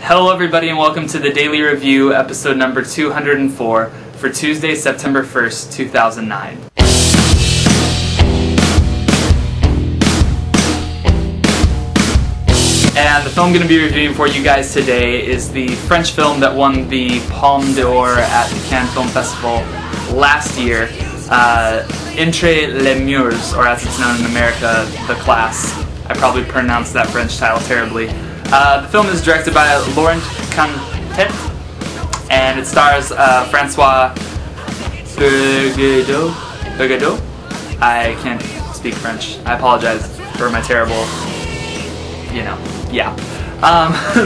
Hello everybody and welcome to the Daily Review, episode number 204 for Tuesday, September 1st, 2009. And the film I'm going to be reviewing for you guys today is the French film that won the Palme d'Or at the Cannes Film Festival last year, ENTRE les Murs, or as it's known in America, The Class. I probably pronounced that French title terribly. The film is directed by Laurent Cantet, and it stars Francois Bergadeau. I can't speak French. I apologize for my terrible,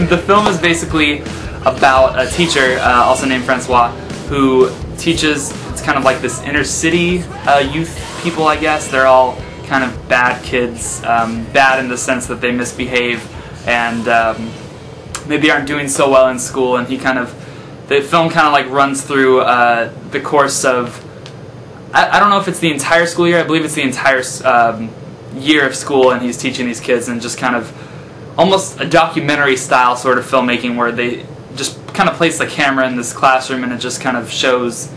The film is basically about a teacher, also named Francois, who teaches, it's kind of like this inner city youth people, I guess. They're all kind of bad kids, bad in the sense that they misbehave and maybe aren't doing so well in school, and the film kind of like runs through the course of, I don't know if it's the entire school year, I believe it's the entire year of school, and he's teaching these kids, and just kind of almost a documentary style sort of filmmaking where they just kind of place the camera in this classroom and it just kind of shows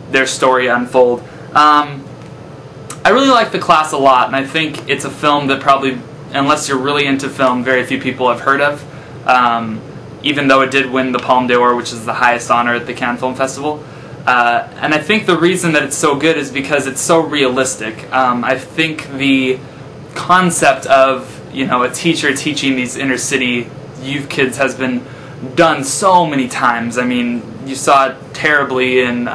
their story unfold. I really like The Class a lot, and I think it's a film that probably, unless you're really into film, very few people have heard of, even though it did win the Palme d'Or, which is the highest honor at the Cannes Film Festival. And I think the reason that it's so good is because it's so realistic. I think the concept of, a teacher teaching these inner city youth kids has been done so many times. I mean, you saw it terribly in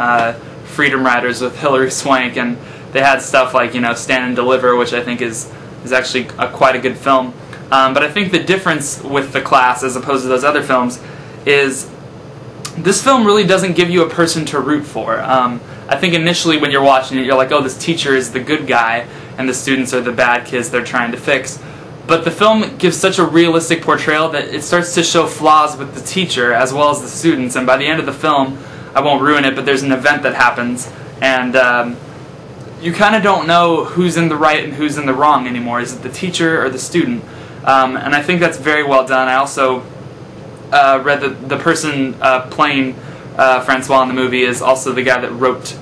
Freedom Riders with Hilary Swank, and they had stuff like, Stand and Deliver, which I think is actually quite a good film. But I think the difference with The Class, as opposed to those other films, is this film really doesn't give you a person to root for. I think initially when you're watching it, you're like, oh, this teacher is the good guy, and the students are the bad kids they're trying to fix. But the film gives such a realistic portrayal that it starts to show flaws with the teacher as well as the students, and by the end of the film, I won't ruin it, but there's an event that happens, and you kind of don't know who's in the right and who's in the wrong anymore. Is it the teacher or the student? And I think that's very well done. I also read that the person playing Francois in the movie is also the guy that wrote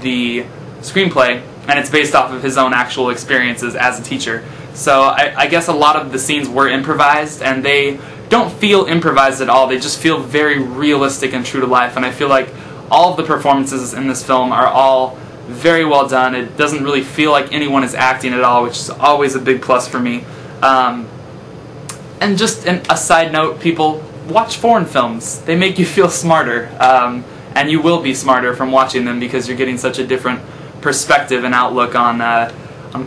the screenplay, and it's based off of his own actual experiences as a teacher. So I guess a lot of the scenes were improvised, and they don't feel improvised at all. They just feel very realistic and true to life, and I feel like all of the performances in this film are all very well done. It doesn't really feel like anyone is acting at all, which is always a big plus for me. And just a side note, people, watch foreign films. They make you feel smarter, and you will be smarter from watching them because you're getting such a different perspective and outlook on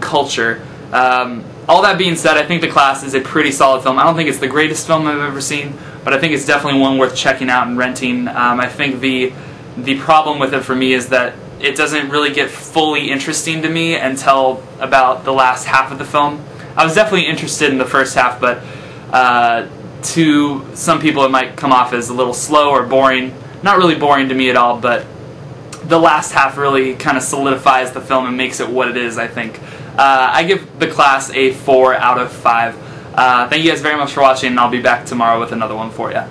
culture. All that being said, I think The Class is a pretty solid film. I don't think it's the greatest film I've ever seen, but I think it's definitely one worth checking out and renting. I think the problem with it for me is that it doesn't really get fully interesting to me until about the last half of the film. I was definitely interested in the first half, but to some people it might come off as a little slow or boring. Not really boring to me at all, but the last half really kind of solidifies the film and makes it what it is, I think. I give The Class a 4 out of 5. Thank you guys very much for watching, and I'll be back tomorrow with another one for you.